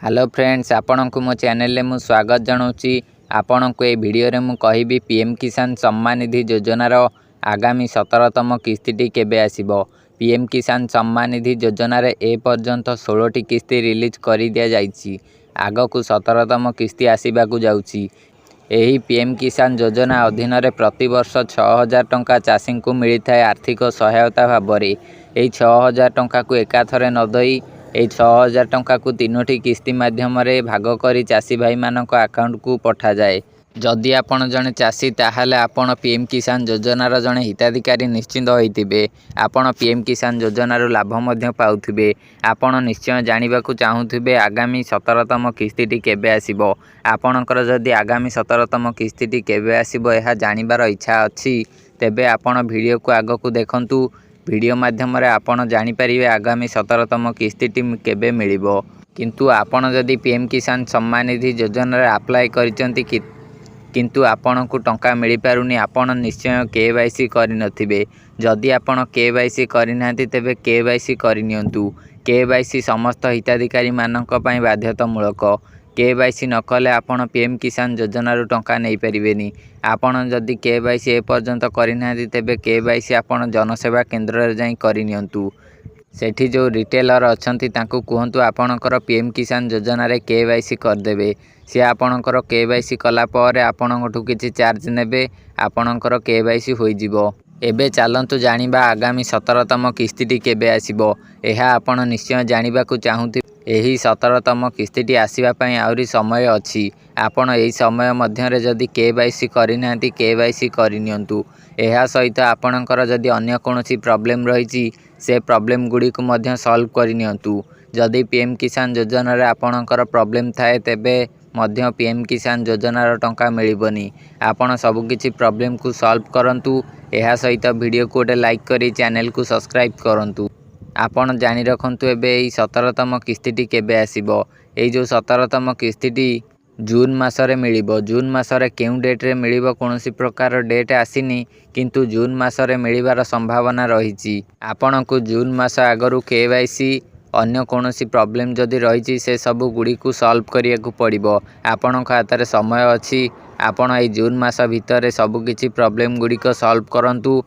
Hello friends, आपण को मो चैनल में स्वागत जनाऊँगी। आपण को ये वीडियो रे मु कहिबी पीएम किसान सम्मान निधि योजनार आगामी 17तम किस्ती केबे आसीबो। पीएम किसान सम्मान निधि योजना रे ए पर्यंत 16टी किस्ती रिलीज कर दिया जाइछि। आग को 17तम किस्ती आसीबाकू जाउछि। एही पीएम किसान योजना अधीन रे प्रति वर्ष 6000 टंका चाषी को मिलता है आर्थिक सहायता भाव में। यही 6000 टंका को एकाथरे न दई 6000 टंका को 3टी किस्ती माध्यम भाग करी चाषी भाई मानक अकाउंट को पठा जाए। जदि आपण जने चाषी ताहाले आपण पीएम किसान योजनार जने हिताधिकारी निश्चिंत होइतिबे। आपण पीएम किसान योजनार लाभ मध्य पाउथिबे। आपण निश्चय जानिबाकू चाहुथिबे आगामी 17तम किस्ती केबे आसीबो। आपणकर जदि आगामी 17तम किस्ती केबे आसीबो एहा जानिबार इच्छा अछि तेबे आपण वीडियो को आग को देखंतु। वीडियो माध्यम रे आपण जानि परिबे आगामी 17तम किस्ती केबे मिलिबो। किंतु आपण जदि पीएम किसान सम्मान निधि योजना रे अप्लाई करिसंती किंतु आपण को टंका मिल पारुनी, आपण निश्चय केवाईसी करि नथिबे। जदि आपण केवाईसी करि नांती तेबे केवाईसी करि नियंतु। केवाईसी समस्त हिताधिकारी मानक पई बाध्यतामूलक। केवाईसी न कले आपण पीएम किसान योजना रो टंका नै परिबेनी। आपण जदि केवाईसी ए पर्यंत करि नांती तेबे केवाईसी आपण जनसेवा केंद्र रे जाई करि नियंतु। सेठी जो रिटेलर अछंती तांको कहंतु आपणकर पीएम किसान योजना रे केवाईसी करदेबे। सी आपणकर केवाईसी कला परे आपणठू किछि चार्ज नेबे, आपणकर केवाईसी होई जिवो। एबे चालंतु जानिबा आगामी 17तम किस्ती केबे आसीबो। एहा आपण निश्चय जानिबाकू चाहुथि। एही 17तम किस्ती आसीबा पई आउरी समय अछि। आपण एही समय मध्य रे जदि केवाईसी करि नांती केवाईसी करि नियंतु। एहा सहित आपणकर जदि अन्य कोनोसी प्रॉब्लम रहिछि से प्रॉब्लम गुडी को मध्य सॉल्व करि नियंतु। जदि पीएम किसान योजना रे आपणकर प्रॉब्लम थाए तेबे मध्य पीएम किसान योजना रो टंका मिलिबनी। आपण सब किछि प्रॉब्लम को सॉल्व करंतु। एहा सहित वीडियो को गोटे लाइक करी चैनल को सब्सक्राइब करंतु। आपण जानि रखंतु एबे एही 17तम किस्ती केबे आसीबो। एही जो 17तम किस्ती जून मासरे मिलिबो। जून मासरे केउ डेट रे मिलिबो कोनोसी प्रकार डेट आसीनी, किंतु जून मासरे मिलिबार संभावना रहिछि। आपण को जून मास आगरु केवाईसी अन्य कोनोसी प्रॉब्लम जदि रहिछि से सब गुडी को सॉल्व करिया को पड़िबो। आपण हाथ समय अछि। आपण एही जून मास भितर सब किछि प्रॉब्लम गुडी को सॉल्व करंतु।